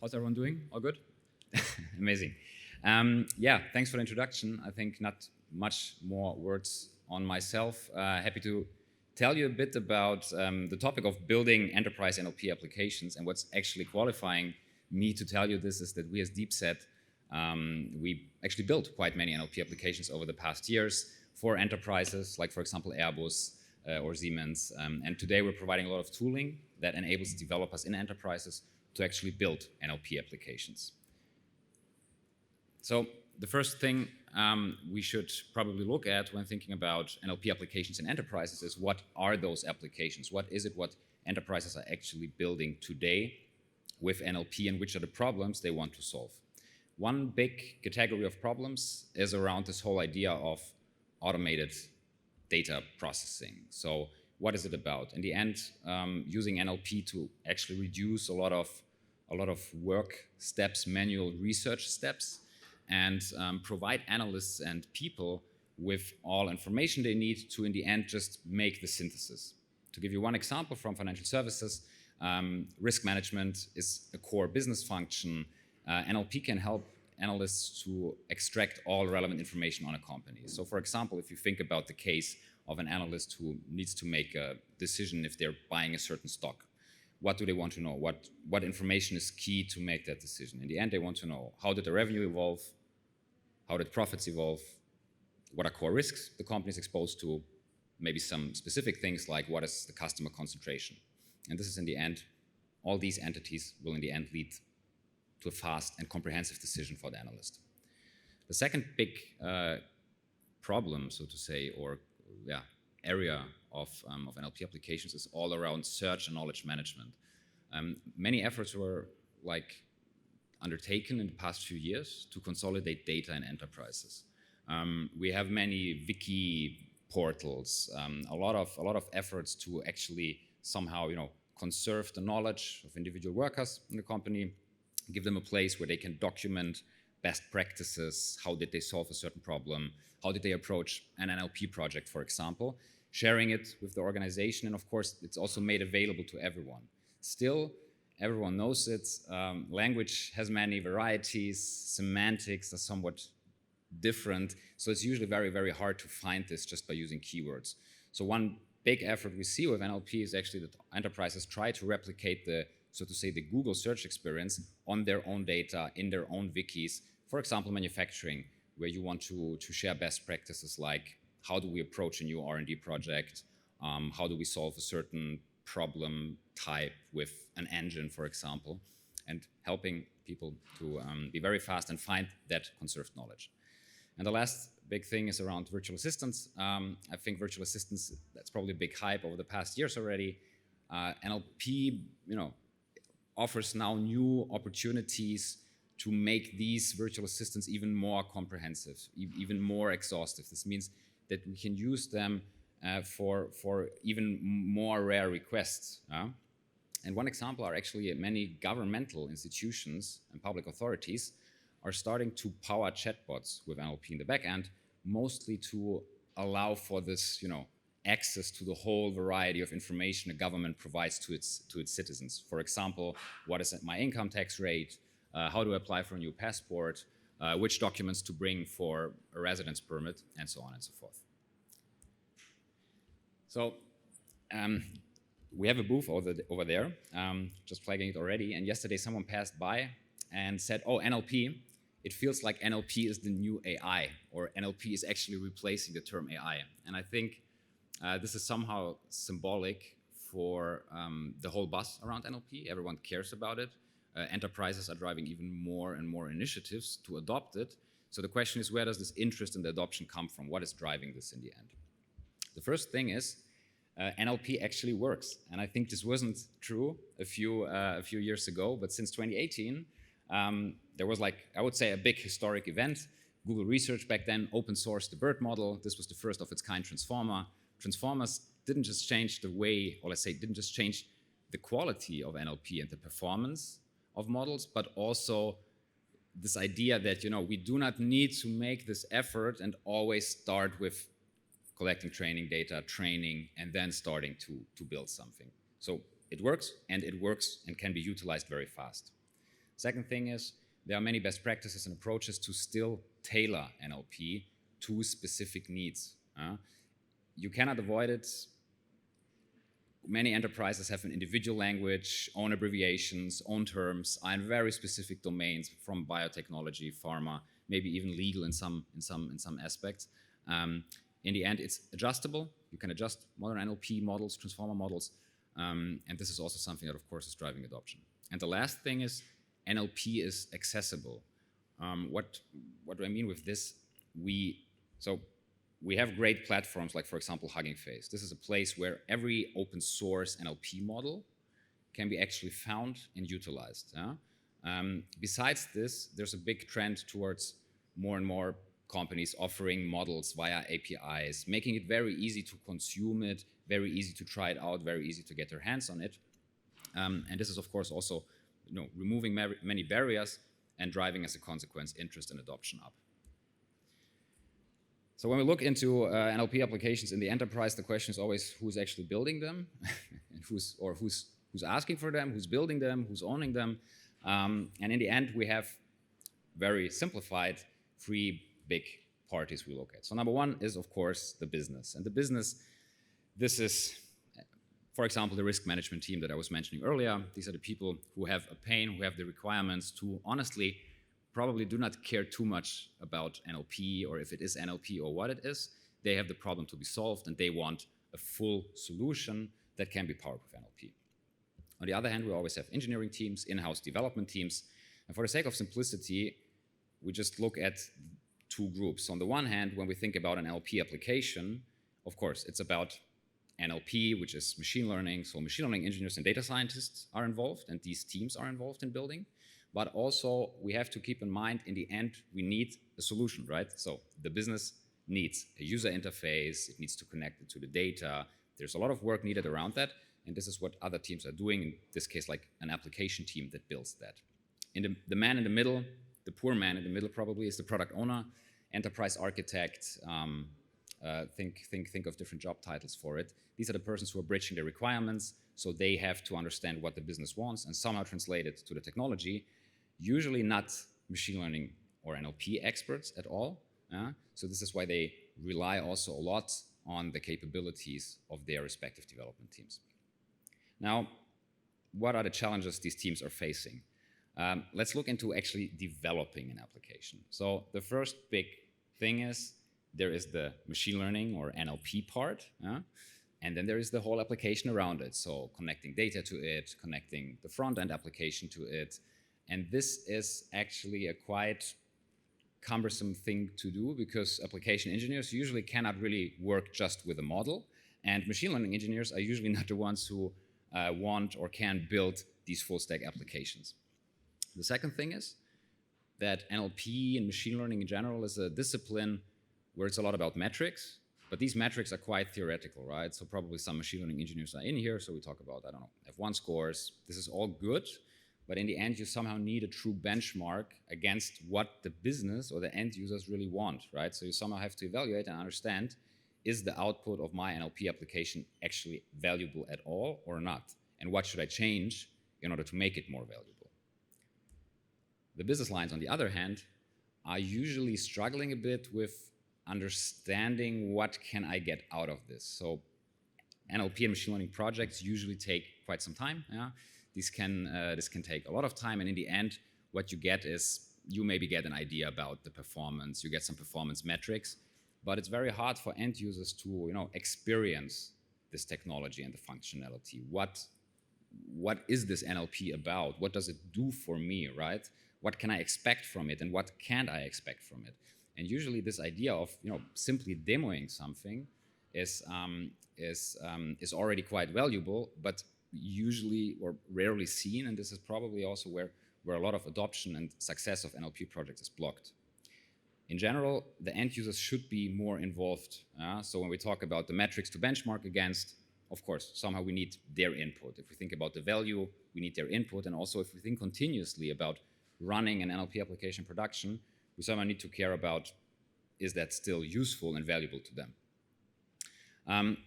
How's everyone doing? All good? Amazing. Yeah, thanks for the introduction. I think not much more words on myself. Happy to tell you a bit about the topic of building enterprise NLP applications, and what's actually qualifying me to tell you this is that we as deepset, we actually built quite many NLP applications over the past years for enterprises, like for example Airbus or Siemens. And today we're providing a lot of tooling that enables developers in enterprises to actually build NLP applications. So the first thing we should probably look at when thinking about NLP applications in enterprises is what are those applications? What is it what enterprises are actually building today with NLP, and which are the problems they want to solve? One big category of problems is around this whole idea of automated data processing. So what is it about? In the end, using NLP to actually reduce a lot of work steps, manual research steps, and provide analysts and people with all information they need to, in the end, just make the synthesis. To give you one example from financial services, risk management is a core business function. NLP can help analysts to extract all relevant information on a company. So for example, if you think about the case of an analyst who needs to make a decision if they're buying a certain stock, what do they want to know? What information is key to make that decision? In the end, they want to know, how did the revenue evolve? How did profits evolve? What are core risks the company is exposed to? Maybe some specific things like what is the customer concentration? And this is in the end, all these entities will in the end lead to a fast and comprehensive decision for the analyst. The second big problem, so to say, or area of NLP applications is all around search and knowledge management. Many efforts were undertaken in the past few years to consolidate data in enterprises. We have many wiki portals, a lot of efforts to actually somehow conserve the knowledge of individual workers in the company, give them a place where they can document best practices. How did they solve a certain problem? How did they approach an NLP project, for example? Sharing it with the organization, and of course, it's also made available to everyone. Still, everyone knows it. Language has many varieties. Semantics are somewhat different. So it's usually very, very hard to find this just by using keywords. So one big effort we see with NLP is actually that enterprises try to replicate the Google search experience on their own data, in their own wikis. For example, manufacturing, where you want to share best practices like how do we approach a new R&D project? How do we solve a certain problem type with an engine, for example, and helping people to be very fast and find that conserved knowledge. And the last big thing is around virtual assistants. I think virtual assistants, that's probably a big hype over the past years already. NLP, offers now new opportunities to make these virtual assistants even more comprehensive, even more exhaustive. This means that we can use them for even more rare requests. And one example are actually many governmental institutions and public authorities are starting to power chatbots with NLP in the back end, mostly to allow for this, access to the whole variety of information a government provides to its citizens. For example, what is my income tax rate? How do I apply for a new passport? Which documents to bring for a residence permit, and so on and so forth. So we have a booth over there, just flagging it already. And yesterday someone passed by and said, oh, NLP, it feels like NLP is the new AI, or NLP is actually replacing the term AI. And I think this is somehow symbolic for the whole buzz around NLP. Everyone cares about it. Enterprises are driving even more and more initiatives to adopt it. So the question is, where does this interest in the adoption come from? What is driving this in the end? The first thing is NLP actually works. And I think this wasn't true a few years ago, but since 2018, there was I would say a big historic event. Google Research back then open sourced the BERT model. This was the first of its kind transformer. Transformers didn't just change the way, or let's say didn't just change the quality of NLP and the performance of models, but also this idea that we do not need to make this effort and always start with collecting training data, training, and then starting to build something. So it works and can be utilized very fast. Second thing is, there are many best practices and approaches to still tailor NLP to specific needs. You cannot avoid it. Many enterprises have an individual language, own abbreviations, own terms, are in very specific domains, from biotechnology, pharma, maybe even legal in some aspects. In the end, it's adjustable. You can adjust modern NLP models, transformer models, and this is also something that, of course, is driving adoption. And the last thing is, NLP is accessible. What do I mean with this? We have great platforms like, for example, Hugging Face. This is a place where every open source NLP model can be actually found and utilized. Besides this, there's a big trend towards more and more companies offering models via APIs, making it very easy to consume it, very easy to try it out, very easy to get their hands on it. And this is, of course, also removing many barriers and driving, as a consequence, interest and adoption up. So when we look into NLP applications in the enterprise, the question is always who's actually building them, and who's asking for them, who's building them, who's owning them. And in the end, we have very simplified 3 big parties we look at. So number 1 is, of course, the business. And the business, this is, for example, the risk management team that I was mentioning earlier. These are the people who have a pain, who have the requirements to honestly probably do not care too much about NLP, or if it is NLP or what it is. They have the problem to be solved, and they want a full solution that can be powered with NLP. On the other hand, we always have engineering teams, in-house development teams. And for the sake of simplicity, we just look at 2 groups. On the one hand, when we think about an NLP application, of course, it's about NLP, which is machine learning. So machine learning engineers and data scientists are involved, and these teams are involved in building. But also, we have to keep in mind, in the end, we need a solution, right? So the business needs a user interface. It needs to connect it to the data. There's a lot of work needed around that. And this is what other teams are doing, in this case, like an application team that builds that. The man in the middle, the poor man in the middle probably, is the product owner, enterprise architect. Think of different job titles for it. These are the persons who are bridging the requirements, so they have to understand what the business wants and somehow translate it to the technology. Usually not machine learning or NLP experts at all. So this is why they rely also a lot on the capabilities of their respective development teams. Now, what are the challenges these teams are facing? Let's look into actually developing an application. So the first big thing is, there is the machine learning or NLP part, and then there is the whole application around it. So connecting data to it, connecting the front-end application to it. And this is actually a quite cumbersome thing to do, because application engineers usually cannot really work just with a model, and machine learning engineers are usually not the ones who want or can build these full-stack applications. The second thing is that NLP and machine learning in general is a discipline where it's a lot about metrics, but these metrics are quite theoretical, right? So probably some machine learning engineers are in here, so we talk about, I don't know, F1 scores. This is all good, but in the end, you somehow need a true benchmark against what the business or the end users really want, right? So you somehow have to evaluate and understand, is the output of my NLP application actually valuable at all or not? And what should I change in order to make it more valuable? The business lines, on the other hand, are usually struggling a bit with understanding what can I get out of this. So NLP and machine learning projects usually take quite some time. This can take a lot of time, and in the end, what you get is, you maybe get an idea about the performance, you get some performance metrics, but it's very hard for end users to experience this technology and the functionality. What is this NLP about? What does it do for me, right? What can I expect from it, and what can't I expect from it? And usually this idea of simply demoing something is already quite valuable, but usually or rarely seen, and this is probably also where a lot of adoption and success of NLP projects is blocked. In general, the end users should be more involved. So when we talk about the metrics to benchmark against, of course, somehow we need their input. If we think about the value, we need their input, and also if we think continuously about running an NLP application production, we somehow need to care about, is that still useful and valuable to them?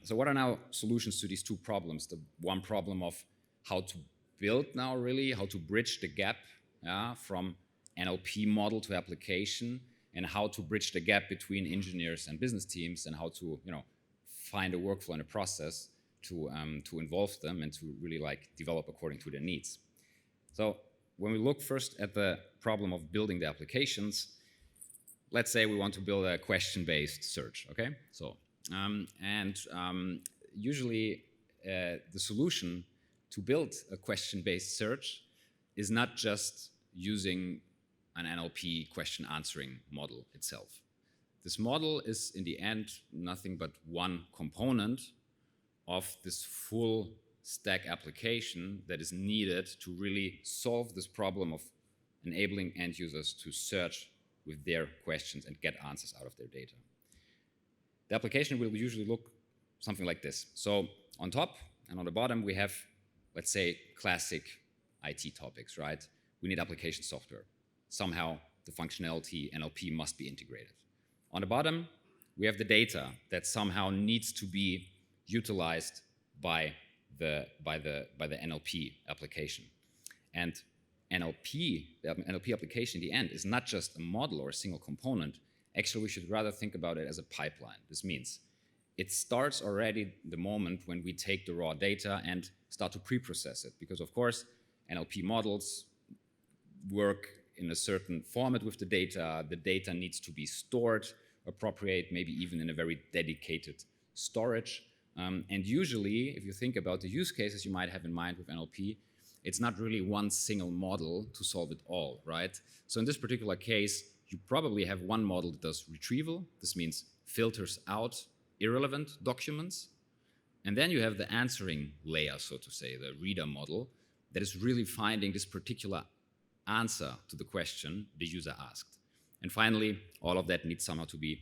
So what are now solutions to these 2 problems? The one problem of how to build now, really, how to bridge the gap from NLP model to application, and how to bridge the gap between engineers and business teams, and how to find a workflow and a process to involve them and to really develop according to their needs. So when we look first at the problem of building the applications, let's say we want to build a question-based search, okay? So, usually the solution to build a question-based search is not just using an NLP question answering model itself. This model is in the end nothing but one component of this full stack application that is needed to really solve this problem of enabling end users to search with their questions and get answers out of their data. The application will usually look something like this. So on top and on the bottom, we have, let's say, classic IT topics, right? We need application software. Somehow the functionality NLP must be integrated. On the bottom, we have the data that somehow needs to be utilized by the NLP application. And the NLP application in the end is not just a model or a single component. Actually, we should rather think about it as a pipeline. This means it starts already the moment when we take the raw data and start to pre-process it. Because of course, NLP models work in a certain format with the data. The data needs to be stored appropriate, maybe even in a very dedicated storage. And usually, if you think about the use cases you might have in mind with NLP, it's not really one single model to solve it all, right? So in this particular case, you probably have one model that does retrieval. This means filters out irrelevant documents. And then you have the answering layer, so to say, the reader model, that is really finding this particular answer to the question the user asked. And finally, all of that needs somehow to be,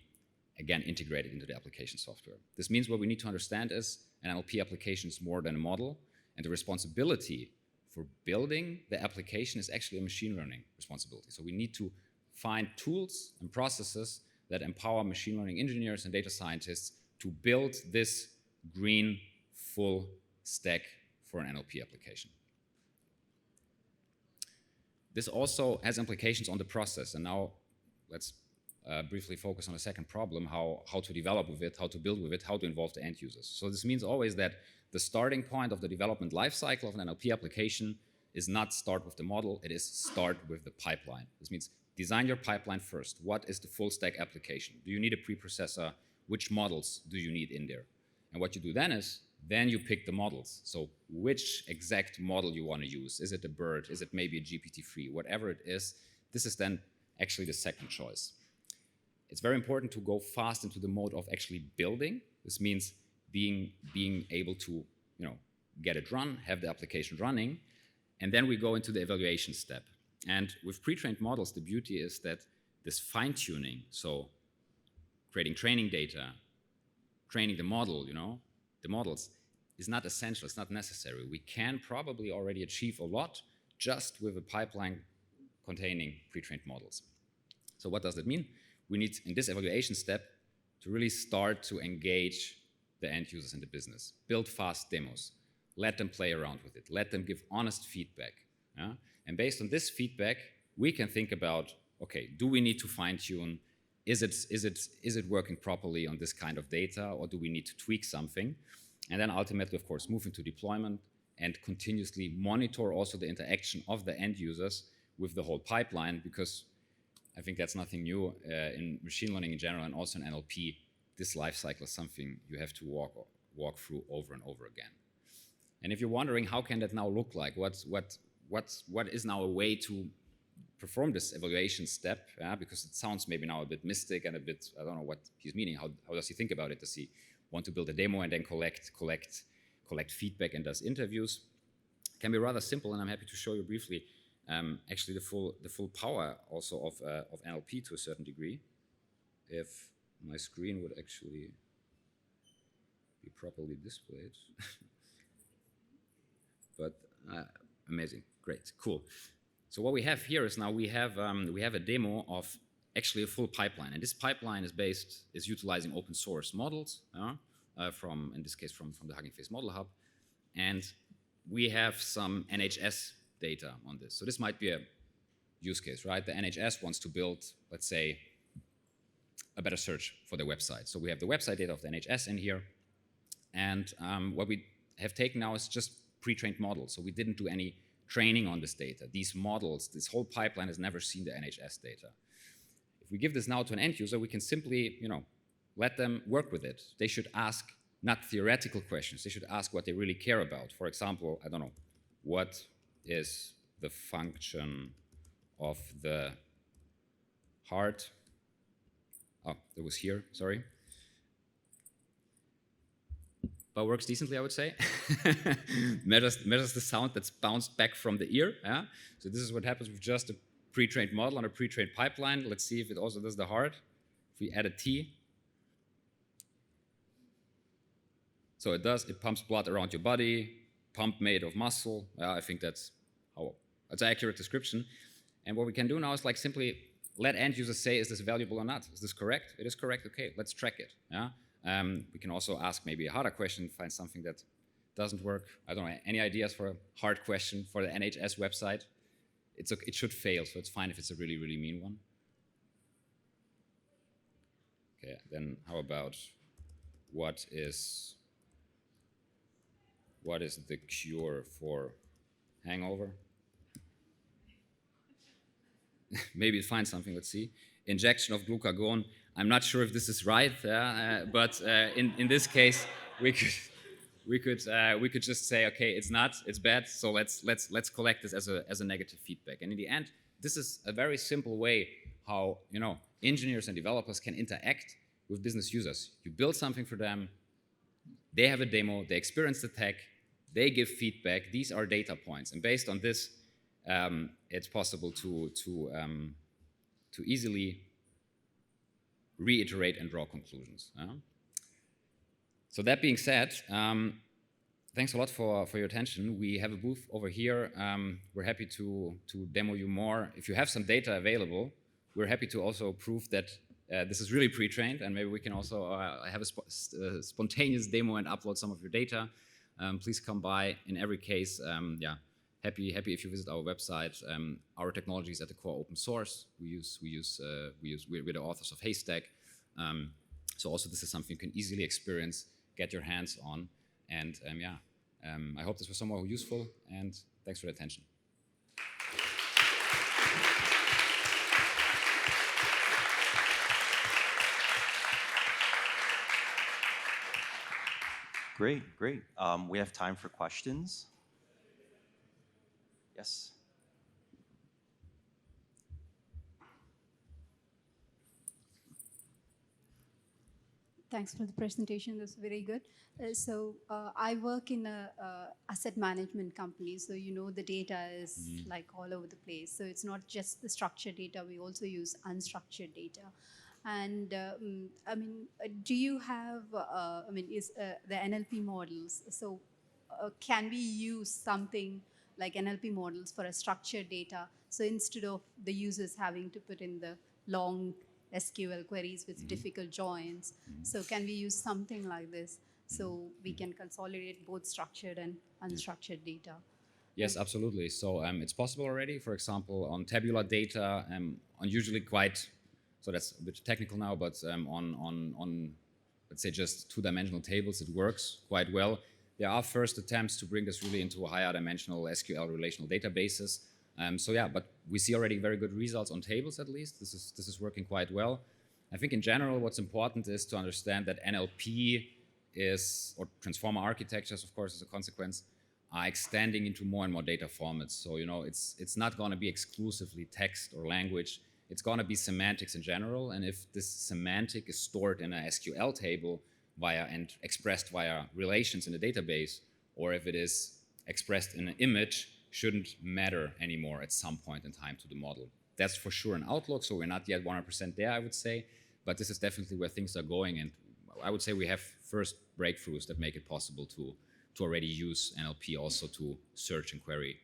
again, integrated into the application software. This means what we need to understand is an NLP application is more than a model, and the responsibility for building the application is actually a machine learning responsibility. So we need to find tools and processes that empower machine learning engineers and data scientists to build this green full stack for an NLP application. This also has implications on the process. And now let's briefly focus on the second problem, how to develop with it, how to build with it, how to involve the end users. So this means always that the starting point of the development lifecycle of an NLP application is not start with the model, it is start with the pipeline. This means design your pipeline first. What is the full stack application? Do you need a preprocessor? Which models do you need in there? And what you do then is, then you pick the models. So which exact model you want to use. Is it a BERT? Is it maybe a GPT-3? Whatever it is, this is then actually the second choice. It's very important to go fast into the mode of actually building. This means being able to get it run, have the application running, and then we go into the evaluation step. And with pre-trained models, the beauty is that this fine-tuning, so creating training data, training the model, the models, is not essential, it's not necessary. We can probably already achieve a lot just with a pipeline containing pre-trained models. So what does that mean? We need, in this evaluation step, to really start to engage the end users in the business. Build fast demos. Let them play around with it. Let them give honest feedback. Yeah? And based on this feedback, we can think about, okay, do we need to fine-tune? Is it working properly on this kind of data, or do we need to tweak something? And then ultimately, of course, move into deployment and continuously monitor also the interaction of the end users with the whole pipeline, because I think that's nothing new in machine learning in general, and also in NLP. This life cycle is something you have to walk through over and over again. And if you're wondering how can that now look like, what is now a way to perform this evaluation step? Because it sounds maybe now a bit mystic and a bit, I don't know what he's meaning. How does he think about it? Does he want to build a demo and then collect feedback and does interviews? It can be rather simple, and I'm happy to show you briefly actually the full power also of NLP to a certain degree. If my screen would actually be properly displayed. But amazing, great, cool. So what we have here is now we have a demo of actually a full pipeline, and this pipeline is utilizing open source models from, in this case, from the Hugging Face Model Hub, and we have some NHS data on this. So this might be a use case, right? The NHS wants to build, let's say, a better search for their website. So we have the website data of the NHS in here. And what we have taken now is just pre-trained models. So we didn't do any training on this data. These models, this whole pipeline has never seen the NHS data. If we give this now to an end user, we can simply, let them work with it. They should ask not theoretical questions. They should ask what they really care about. For example, I don't know, what is the function of the heart? Oh, it was here, sorry. But works decently, I would say. measures the sound that's bounced back from the ear. Yeah? So this is what happens with just a pre-trained model on a pre-trained pipeline. Let's see if it also does the heart. If we add a T. So it does, it pumps blood around your body, pump made of muscle. I think that's an accurate description. And what we can do now is like simply let end users say, is this valuable or not? Is this correct? It is correct, okay, let's track it. Yeah? We can also ask maybe a harder question, find something that doesn't work. I don't know, any ideas for a hard question for the NHS website? It should fail, so it's fine if it's a really, really mean one. Okay, then how about what is the cure for hangover? Maybe it finds something, let's see. Injection of glucagon. I'm not sure if this is right, but in this case, we could just say, okay, it's not, it's bad, so let's collect this as a negative feedback. And in the end, this is a very simple way how engineers and developers can interact with business users. You build something for them, they have a demo, they experience the tech, they give feedback. These are data points, and based on this, it's possible to easily reiterate and draw conclusions. So that being said, thanks a lot for your attention. We have a booth over here. We're happy to demo you more. If you have some data available, we're happy to also prove that this is really pre-trained, and maybe we can also have a spontaneous demo and upload some of your data. Please come by. In every case, happy if you visit our website. Our technology is at the core open source. We're the authors of Haystack. So also this is something you can easily experience, get your hands on, and I hope this was somewhat useful, and thanks for the attention. Great. We have time for questions. Yes. Thanks for the presentation. That's very good. I work in a asset management company. So the data is like all over the place. So it's not just the structured data. We also use unstructured data. And do you have? Is the NLP models? So can we use something like NLP models for a structured data? So instead of the users having to put in the long SQL queries with difficult joins, so can we use something like this so we can consolidate both structured and unstructured data? Yes, absolutely. So it's possible already. For example, on tabular data, on usually quite, so that's a bit technical now, but on let's say just two-dimensional tables, it works quite well. There are first attempts to bring this really into higher dimensional SQL relational databases. But we see already very good results on tables, at least. This is working quite well. I think in general, what's important is to understand that NLP or transformer architectures, of course, as a consequence, are extending into more and more data formats. So, it's not going to be exclusively text or language. It's going to be semantics in general. And if this semantic is stored in a SQL table and expressed via relations in the database, or if it is expressed in an image, shouldn't matter anymore at some point in time to the model. That's for sure an outlook, so we're not yet 100% there, I would say, but this is definitely where things are going, and I would say we have first breakthroughs that make it possible to already use NLP also to search and query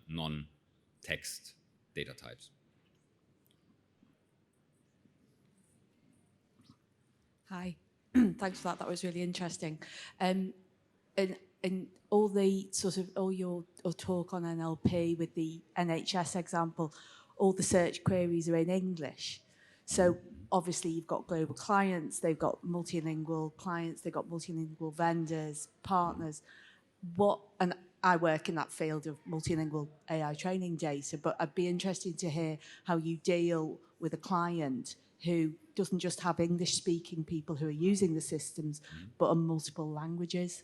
non-text data types. Hi, thanks for that. That was really interesting. In all your talk on NLP with the NHS example, all the search queries are in English. So obviously you've got global clients, they've got multilingual clients, they've got multilingual vendors, partners. And I work in that field of multilingual AI training data, but I'd be interested to hear how you deal with a client who doesn't just have English-speaking people who are using the systems, but on multiple languages.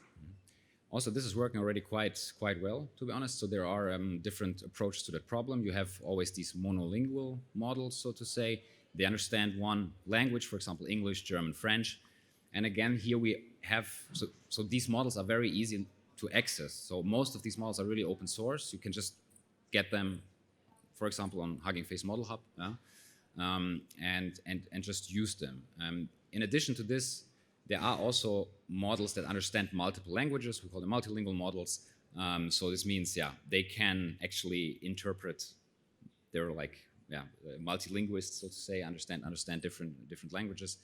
Also, this is working already quite well, to be honest. So there are different approaches to that problem. You have always these monolingual models, so to say. They understand one language, for example, English, German, French. And again, here we have, so these models are very easy to access. So most of these models are really open source. You can just get them, for example, on Hugging Face Model Hub, and just use them. In addition to this, there are also models that understand multiple languages. We call them multilingual models. So this means, they can actually interpret. They're like, multilinguists, so to say, understand different languages.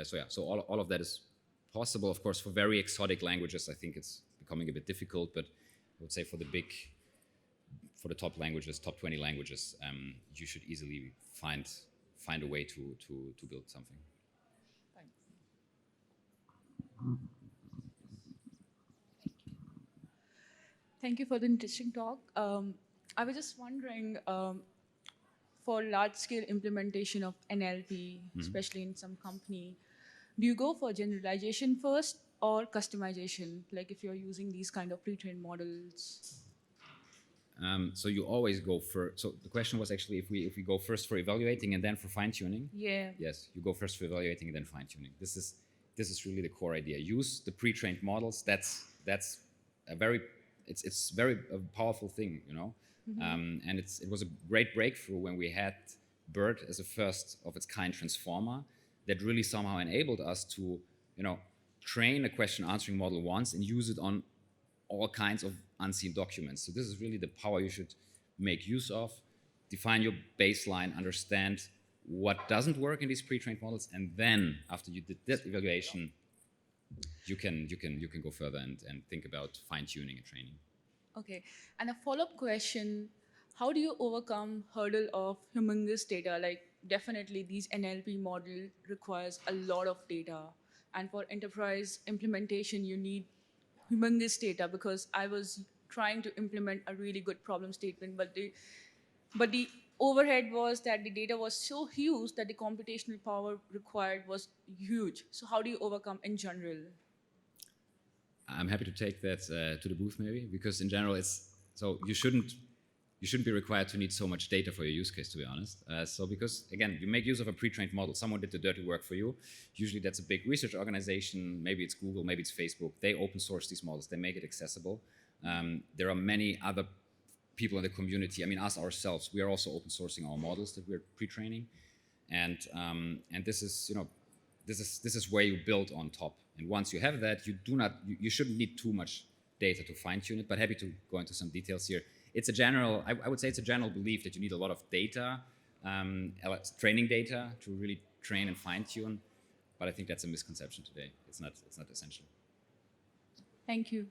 So all of that is possible. Of course, for very exotic languages, I think it's becoming a bit difficult. But I would say for the top languages, top 20 languages, you should easily find a way to build something. Thank you for the interesting talk. I was just wondering, for large-scale implementation of NLP, especially in some company, do you go for generalization first or customization? Like if you're using these kind of pre-trained models? So you always go for. So the question was actually if we go first for evaluating and then for fine-tuning. Yeah. Yes, you go first for evaluating and then fine-tuning. This is really the core idea. Use the pre-trained models. That's a very powerful thing, you know. And it was a great breakthrough when we had BERT as a first of its kind transformer that really somehow enabled us to, train a question answering model once and use it on all kinds of unseen documents. So this is really the power you should make use of. Define your baseline, understand what doesn't work in these pre-trained models, and then after you did that evaluation, you can go further and think about fine-tuning and training. Okay, and a follow-up question, how do you overcome hurdle of humongous data? Like definitely these NLP model requires a lot of data, and for enterprise implementation, you need humongous data, because I was trying to implement a really good problem statement, but the overhead was that the data was so huge that the computational power required was huge. So how do you overcome in general? I'm happy to take that to the booth maybe, because in general you shouldn't be required to need so much data for your use case, to be honest. So because again, you make use of a pre-trained model, someone did the dirty work for you. Usually that's a big research organization, maybe it's Google, maybe it's Facebook. They open source these models, they make it accessible. There are many other people in the community. I mean, us ourselves, we are also open sourcing our models that we're pre-training, and this is where you build on top. And once you have that, you shouldn't need too much data to fine-tune it. But happy to go into some details here. It's a general, I would say it's a general belief that you need a lot of data, training data, to really train and fine-tune. But I think that's a misconception today. It's not essential. Thank you.